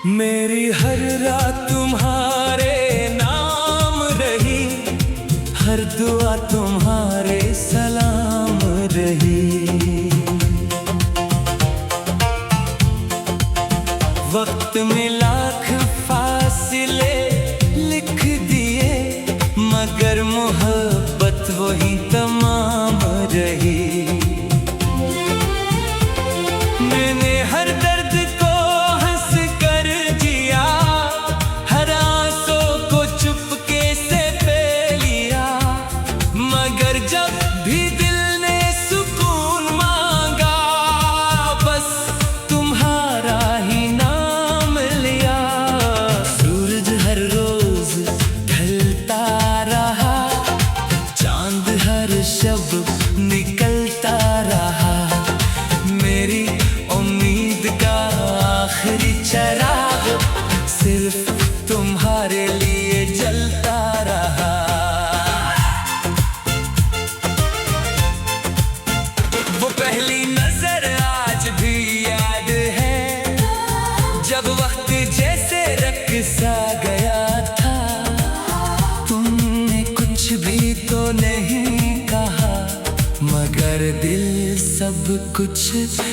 मेरी हर रात तुम्हारे नाम रही, हर दुआ तुम्हारे सलाम रही। वक्त में लाख फासले लिख दिए, मगर मोहब्बत वही तमाम रही। मैंने हर दर्द को हंस कर जिया, हर आंसू को चुपके से पी लिया, मगर जब भी दिल ने सुकून मांगा, बस तुम्हारा ही नाम लिया। सूरज हर रोज ढलता रहा, चांद हर शब निकलता रहा, मेरी उम्मीद का आखिरी चिराग सिर्फ तुम्हारे लिए जलता रहा। वो पहली नजर आज भी याद है, जब वक्त जैसे रक़्सा गया था। तुमने कुछ भी तो नहीं कहा, मगर दिल सब कुछ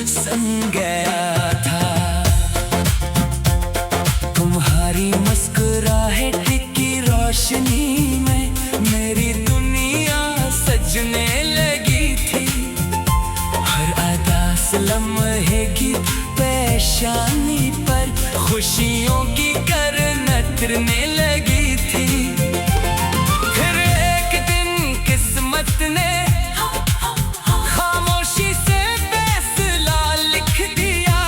संग गया था। तुम्हारी मुस्कुराहट की रोशनी में मेरी दुनिया सजने लगी थी। हर अदा से लम्हे की पेशानी पर खुशियों की करन उतरने लगी थी। फिर एक दिन किस्मत ने खामोशी से फैसला लिख दिया,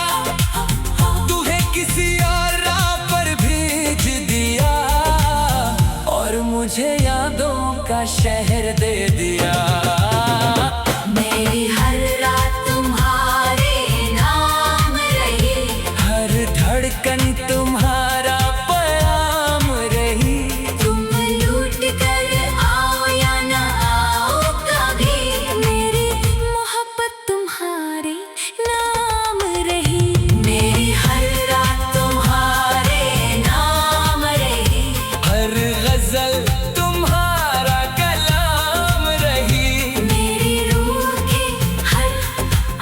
तुझे किसी और राह पर भेज दिया, और मुझे यादों का शहर दे दिया। मेरी हर रात तुम्हारे नाम रही, हर धड़कन तुम्हारा पैगाम रही। तुम लूट कर आओ या ना आओ कभी, मेरी मोहब्बत तुम्हारे नाम रही। मेरी हर रात तुम्हारे नाम रही, हर गजल तुम्हारा कलाम रही। मेरी रूह के हर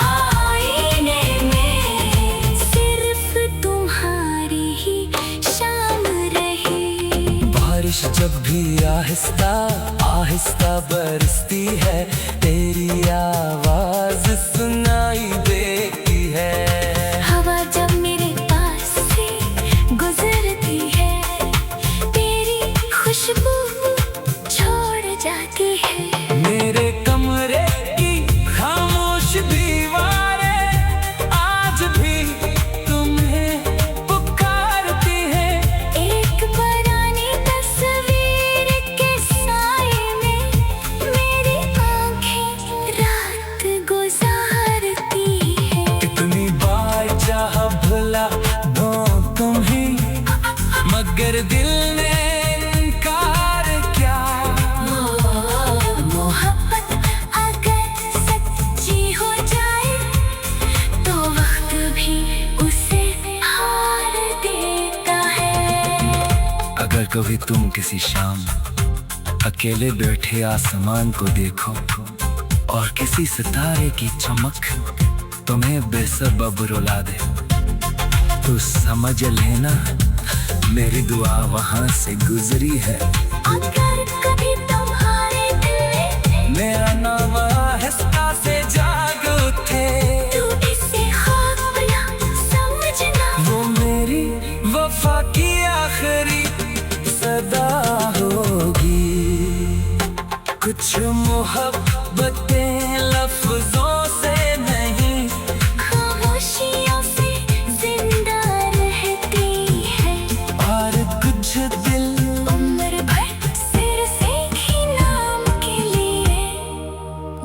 आईने में सिर्फ तुम्हारी ही शाम रही। बारिश जब भी आहिस्ता आहिस्ता बरसती है, तेरी आवाज सुनाई देती है। हवा जब मेरे पास से गुजरती है, तेरी खुशबू छोड़ जाती है। मेरे कमरे की खामोश दीवारें आज भी तुम्हें पुकारती हैं। एक पुरानी तस्वीर के साए में मेरी आंखें रात गुजारती है। इतनी बार चाह भुला दो तुम्हें, मगर दिल ने इनकार क्या। मोहब्बत अगर सच्ची हो जाए, तो वक्त भी उसे हार देता है। अगर कभी तुम किसी शाम अकेले बैठे आसमान को देखो, और किसी सितारे की चमक तुम्हें बेसबब रुला दे, तो समझ लेना मेरी दुआ वहां से गुजरी है। अगर कभी तुम्हारे दिल मेरा नाम आहिस्ता से जाग उठे, तू इसे ख्वाब ना समझना, वो मेरी वफा की आखिरी सदा होगी। कुछ मोहब्बतें लफ्जों से नहीं, खामोशियों से जिंदा रहती है, और कुछ दिल उम्र भर सिर्फ एक ही नाम के लिए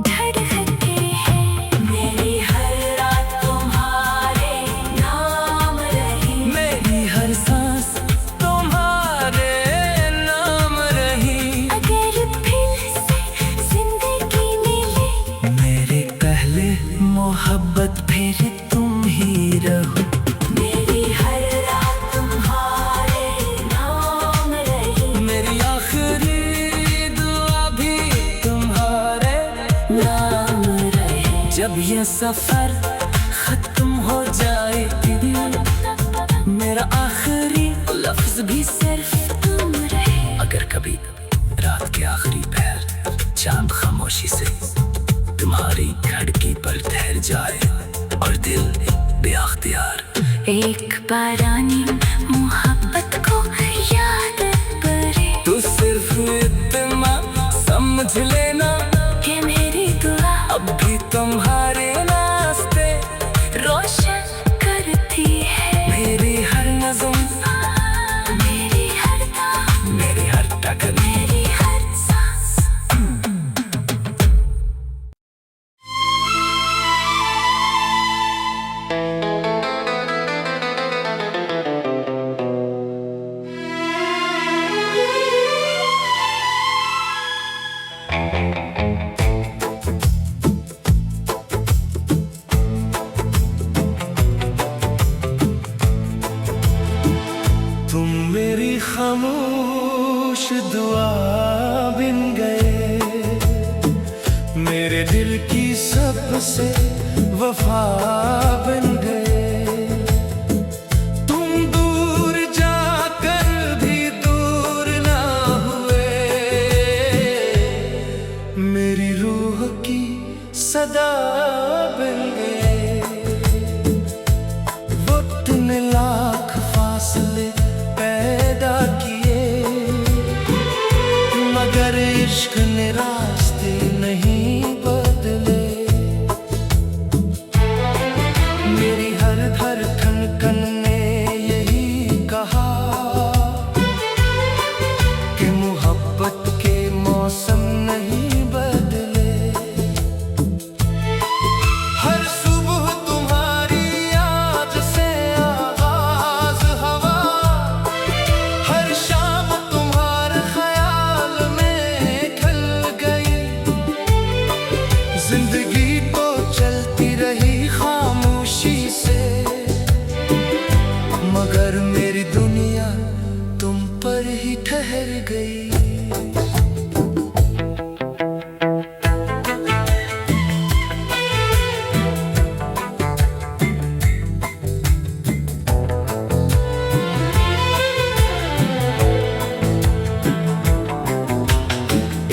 धड़कते हैं। मेरी हर रात तुम्हारे नाम रही, मेरी हर सांस तुम्हारे नाम रही। अगर फिर जब ये सफर खत्म हो जाए, मेरा आखिरी लफ्ज भी सिर्फ तुम रहे। अगर कभी रात के आखिरी पहर चांद खामोशी से तुम्हारी खिड़की पर ठहर जाए और दिल बेअख्तियार एक बारानी मोहब्बत को याद करे, तू सिर्फ इतना समझ लेना ये मेरी दुआ अब भी तुम्हारे रास्ते रोशन करती है। मेरी हर नज़म, मेरी हर दाम, मेरी हर टकर, मेरी हर सांस। तुम मेरी खामोश दुआ बिन गए, मेरे दिल की सबसे वफा बन गए। तुम दूर जाकर भी दूर ना हुए, मेरी रूह की सदा बन गए। वक्त ने लाख फासले पैदा किए, मगर इश्क ने रास्ते नहीं बदले। मेरी हर धड़कन ने यही कहा कि मोहब्बत के मौसम नहीं बदले। हर सुबह तुम्हारी याद से आगाज हवा, हर शाम तुम्हारे ख्याल में खिल गई। जिंदगी तो चलती रही खामोशी से, मगर मेरी दुनिया तुम पर ही ठहर गई।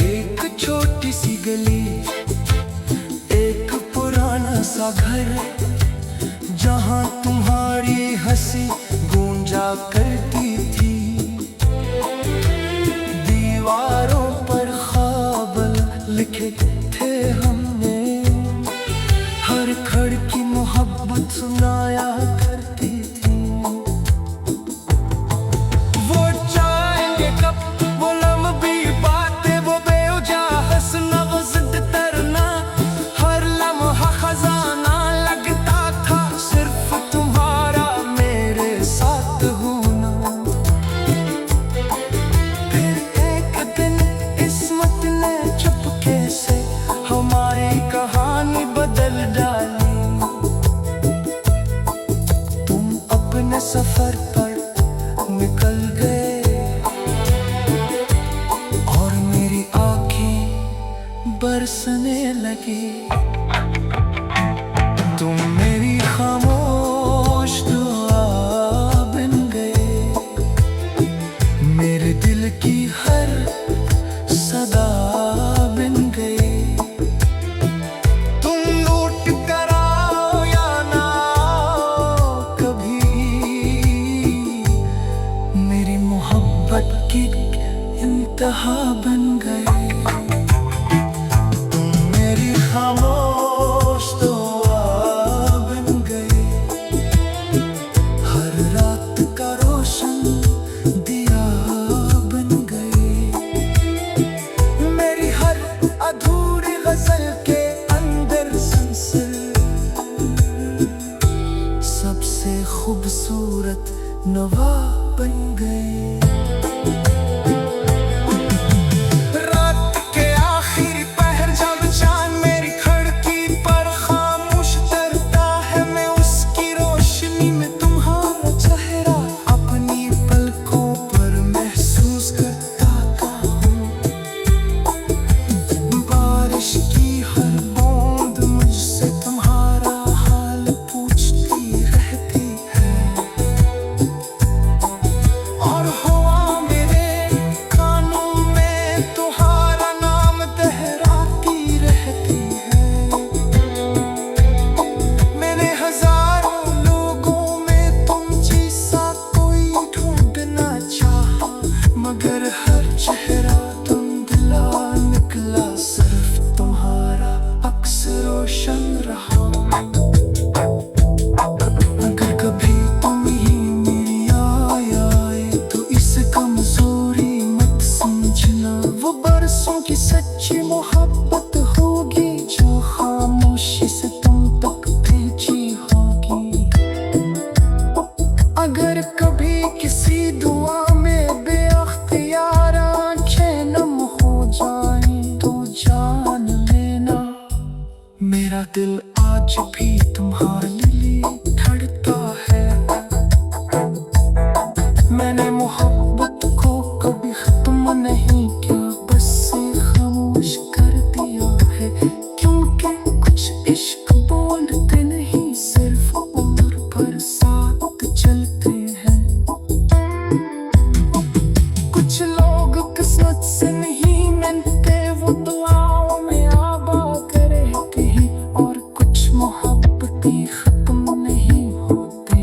एक छोटी सी गली, एक पुराना सा घर, जहाँ तुम्हारी हंसी गूंजा करती थी। दीवारों पर ख्वाब लिखे थे हमने, हर खिड़की मोहब्बत सुनाया करती थी। वो जाएंगे कब वो लम्बी बातें, वो बेवजह हंसना, वो जिद करना, हर लम्हा खजाना लगता था सिर्फ तुम्हारा मेरे साथ होना। फिर एक दिन किस्मत ने चुपके से हमारी कहानी बदल डाली। तुम अपने सफर पर निकल गए और मेरी आंखें बरसने लगी। तुम मेरी खामोश दुआ बन गए, मेरे दिल की हर सदा बन गए। तुम लौट कर आओ या ना आओ कभी, मेरी मोहब्बत की इंतहा बन गए। तुम मेरी खामोश दुआ बन गए, हर रात का रोशन दिया बन गए। मेरी हर अधूरी गजल के अंदर संसर सबसे खूबसूरत नवा बन गए। रात के आखिरी पहर जब चांद मेरी खिड़की दिल आज भी तुम्हारे लिए धड़कता है। मैंने मोहब्बत को कभी खत्म नहीं किया, बस खामोश कर दिया है। क्योंकि कुछ इश्क बोलते नहीं, सिर्फ उम्र भर साथ चलते हैं। कुछ लोग किस्मत से नहीं मिलते, वो दुआओं में आबाद रहते हैं। और कुछ मोहब्बतें खत्म नहीं होते,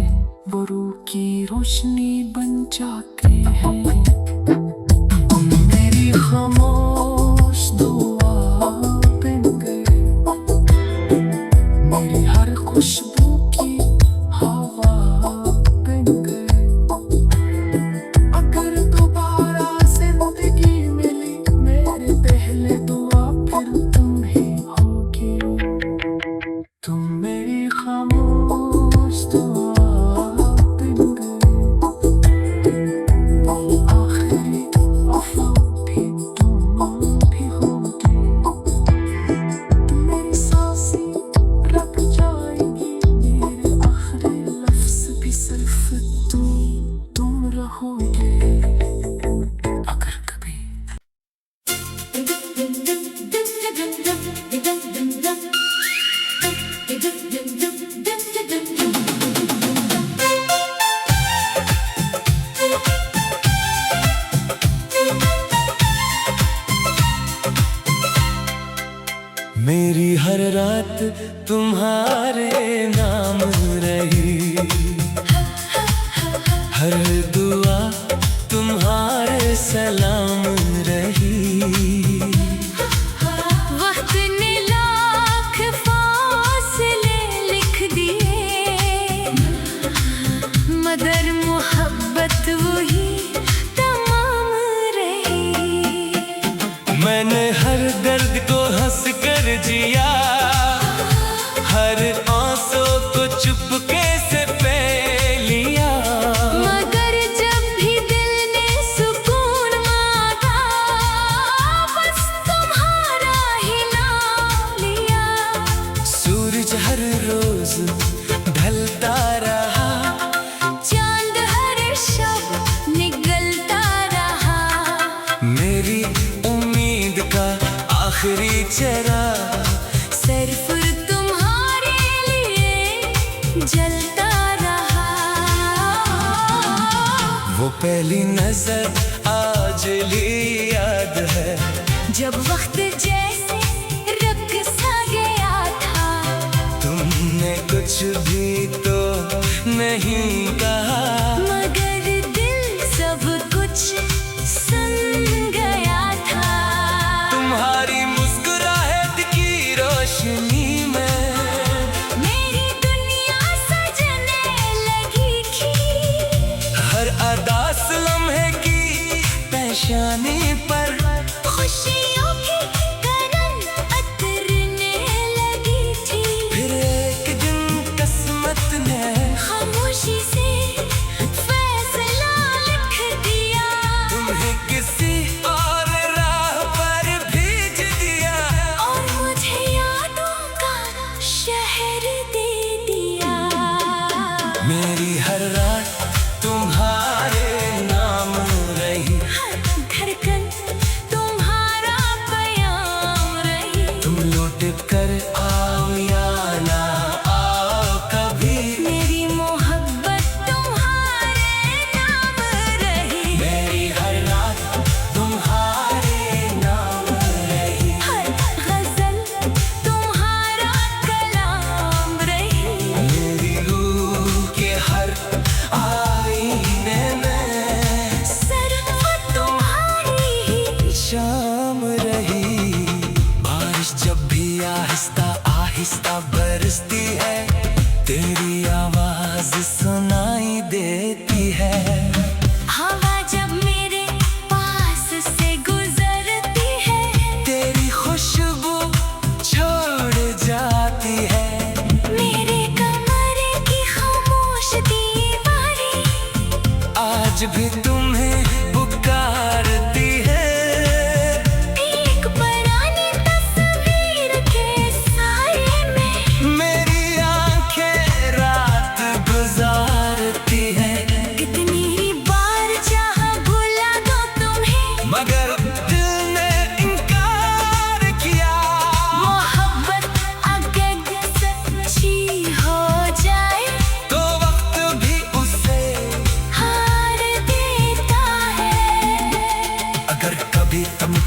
वो रूह की रोशनी बन जाते हैं। तुम मेरी खामोश दुआ बन गए, मेरी हर खुशबू की हवा बन गए। अगर दोबारा जिंदगी मिली, मेरे पहले दुआ फिर तुम ही होगी। तुम मेरी खामोश दुआ बन गए, आखिरी वफा भी तुम भी होगी। तुम मेरी सांसें रख जाएंगी, मेरे आखिरी लफ्ज़ भी सिर्फ तुम रहोगे। अगर कभी मेरी हर रात तुम्हारे नाम रही, हर दुआ तुम्हारे सलाम रही। वक्त ने लाख फासले लिख दिए, मगर मोहब्बत वही तमाम रही। मैंने हर दर्द को हंस कर जिया, हर आंसू को चुपके से पी लिया। मगर जब भी दिल ने सुकून मांगा, बस तुम्हारा ही नाम लिया। सूरज हर रोज ढलता रहा, चांद हर शब निकलता रहा। मेरी उम्मीद का आखिरी चेहरा सिर्फ तुम्हारे लिए जलता रहा। वो पहली नजर आज भी याद है, जब वक्त जैसे रख सा गया था। तुमने कुछ भी तो नहीं कहा, मगर दिल सब कुछ सुन गया था। तुम्हारी मुस्कुराहट की रोशनी में मेरी दुनिया सजने लगी थी, हर अदास लम्हे की पेशानी पर खुशियों की करन अतरने लगी थी। फिर एक दिन किस्मत ने खामोशी से फैसला लिख दिया, तुम्हें किसी और राह पर भेज दिया। और मुझे यादों का शहर दे दिया। मेरी हर रात तुम्हारे नाम रही, हर धड़कन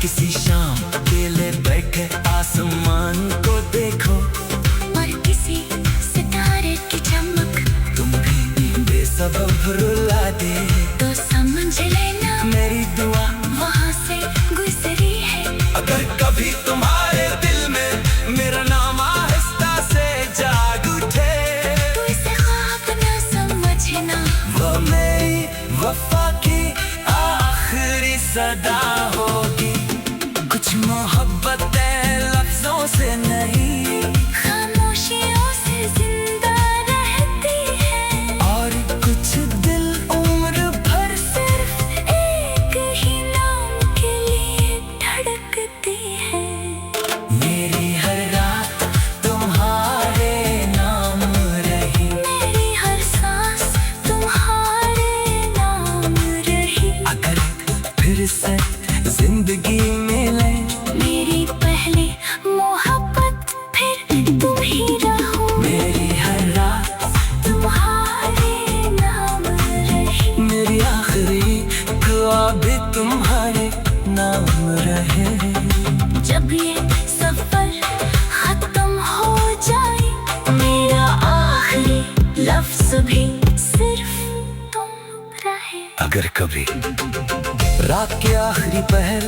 किसी शाम अकेले बैठे आसमान को देखो, और किसी सितारे की चमक तुम्हें बेसबब रुला दे, तो समझ लेना मेरी दुआ वहाँ से गुजरी है। अगर कभी तुम्हारे दिल में मेरा नाम आहिस्ता से जाग उठे, तो इसे ख्वाब न समझना, वो मेरी वफा की आखिरी सदा होगी। कुछ मोहब्बतें लफ्जों से नहीं, खामोशियों से जिंदा रहती है, और कुछ दिल उम्र भर सिर्फ एक ही नाम के लिए धड़कती है। मेरी हर रात तुम्हारे नाम रही, मेरी हर सांस तुम्हारे नाम रही। अगर फिर से जिंदगी मिले, मेरी पहली मोहब्बत फिर तुम ही रहो, मेरी हर रात तुम्हारे नाम रही। मेरी आखिरी दुआ भी तुम्हारे नाम रहे। जब ये सफर खत्म हो जाए, मेरा आखिरी लफ्ज भी सिर्फ तुम रहे। अगर कभी रात के आखिरी पहर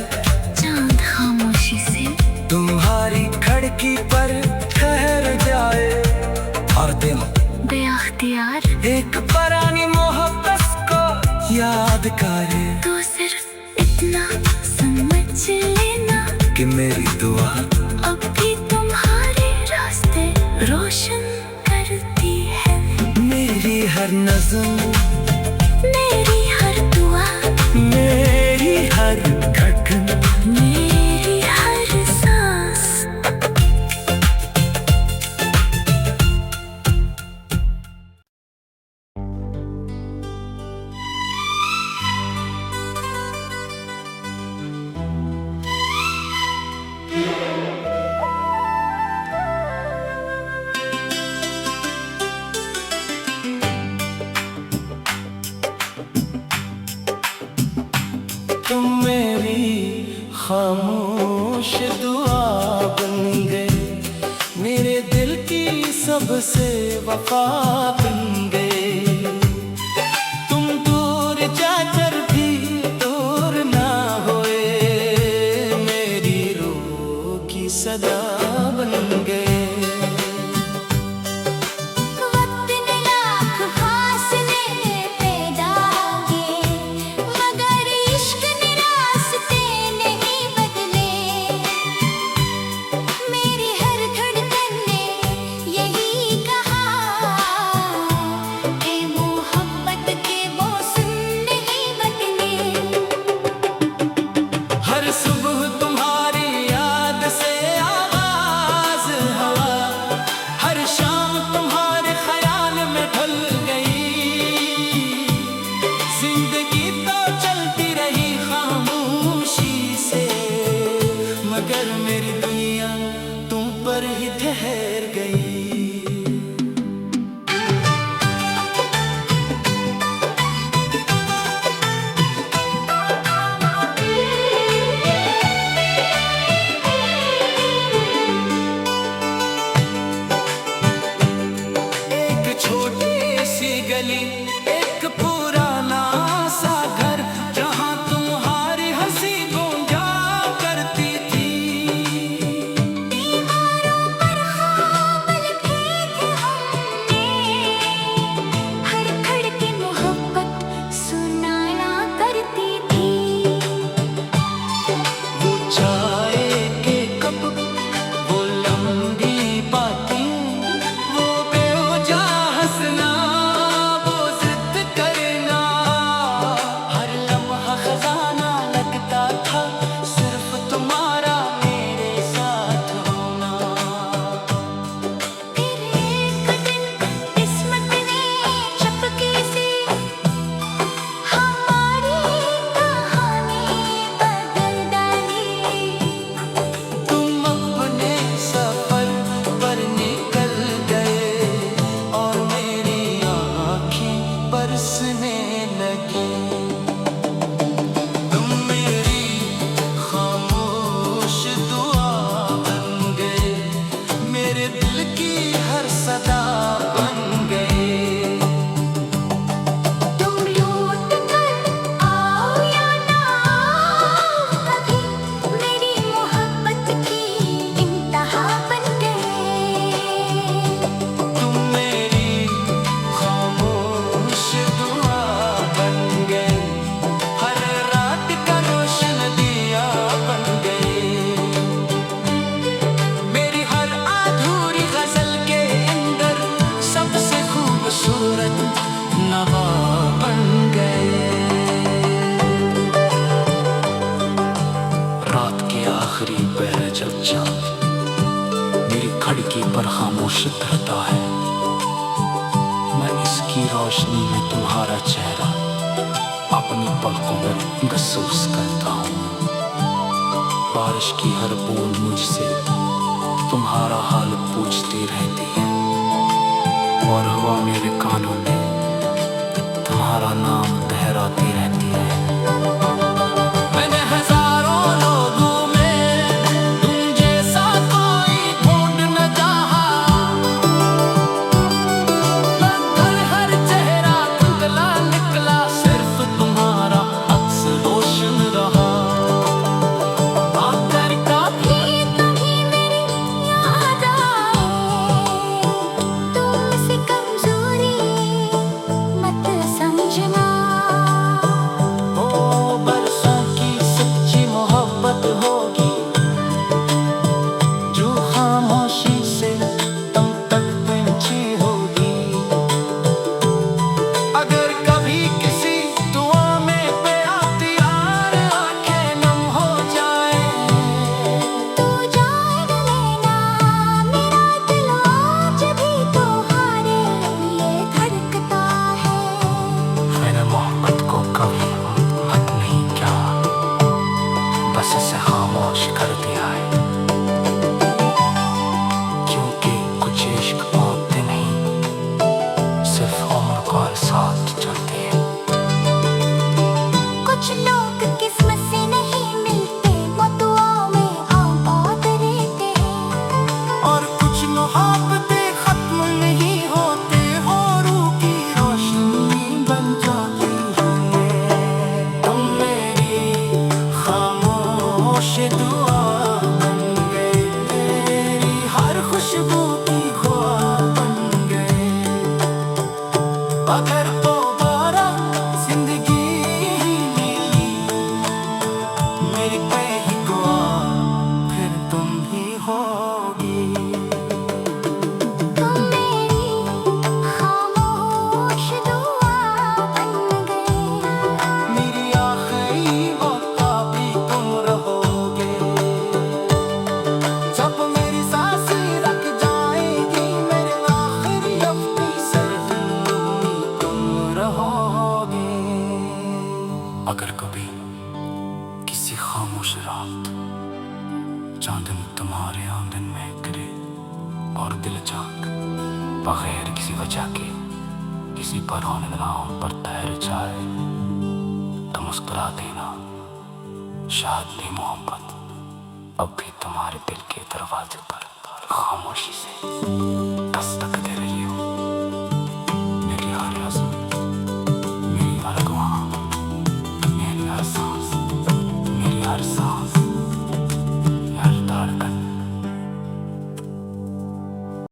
चांद खामोशी से तुम्हारी खिड़की पर ठहर जाए, और दिल बेअख्तियार एक पुरानी मोहब्बत को याद करे, तो सिर्फ इतना समझ लेना कि मेरी दुआ अब भी तुम्हारे रास्ते रोशन करती है। मेरी हर नज़्म, मेरी हर दुआ, मेरी हर धड़कन, मेरी हर सांस। तुम मेरी खामोश दुआ बन गए, मेरे दिल की सबसे वफा बन गए। तुम दूर जाकर भी दूर ना होए, मेरी रूह की सदा बन गए। वक्त ने लाख फासले पैदा किए, मगर इश्क ने रास्ते नहीं बदले। मेरी हर धड़कन ने यही कहा, ए मोहब्बत के मौसम नहीं बदले। हर सुबह तुम्हारी याद से आवाज हवा, हर शाम तुम्हारे ख्याल में ढल गई। जिंदगी तो चलती रही खामोशी से, मगर मेरी दुनिया तुम पर ही ठहर गई। एक छोटी सी गली, एक पुराना सा घर, जहाँ तुम्हारी हंसी गूंजा करती थी। दीवारों पर ख्वाब लिखे थे हमने, हर धड़कन मोहब्बत सुनाया करती थी। वो चाय के कप, वो लंबी बातें, वो बेवजह हंसना, वो जिद करना, हर लम्हा खजाना लगता था सिर्फ तुम्हारा मेरे साथ होना। फिर एक दिन किस्मत ने चुपके से हमारी कहानी बदल डाली। आखिरी पहर जब चांद मेरी खिड़की पर खामोश धरता है, मैं इसकी रोशनी में तुम्हारा चेहरा अपनी पलकों में महसूस करता हूँ। बारिश की हर बूंद मुझसे तुम्हारा हाल पूछती रहती है, और हवा मेरे कानों में तुम्हारा नाम दोहराती रहती है। मैंने हजारों लोगों में तुम जैसा कोई ढूंढ न चाहा, मगर हर चेहरा धुंधला निकला, सिर्फ तुम्हारा अक्स रोशन रहा। आकर कभी कभी मेरी याद आए, तुमसे कमजोरी मत समझना। ओ बरसों की सच्ची मोहब्बत होगी जो खामोशी से तुम तक पहुंची होगी। अगर कभी किसी दुआ में प्यासी यार आंखें नम हो जाए, तू जान लेना मेरा दिल आज भी तुम्हारे लिए धड़कता है। मैंने मोहब्बत को कभी मत नहीं किया, बस इसे खामोश कर दिया है, क्योंकि कुछ इश्क होते नहीं, सिर्फ उम्र को साथ चलते हैं। कुछ लोग किस्मत से नहीं मिलते, वो दुआओं में आबाद रहते हैं। और कुछ मोहब्बतें खत्म नहीं होते, औरों की रोशनी बन जाती है। तुम मेरी खामोश दुआ बन गए, मेरी हर खुशबू की दुआ बन गए। अगर दोबारा जिंदगी मिली मेरी पहली दुआ फिर तुम ही होगी। तुम मेरी खामोश दुआ बन गए। मेरी आखिरी वफ़ा भी तुम रहोगे। जब मेरी सांसें रुक जाएगी, मेरे आखिरी अपनी सरजमीं तुम रहोगे। अगर कभी किसी खामोश रात चांदनी तुम्हारे आंगन में गिरे और दिल चाक बगैर किसी वजह के किसी पुराने नाम पर ठहर जाए, तो मुस्कुरा देना, शायद भी मोहब्बत अब भी तुम्हारे दिल के दरवाजे पर खामोशी से दस्तक दे रही है।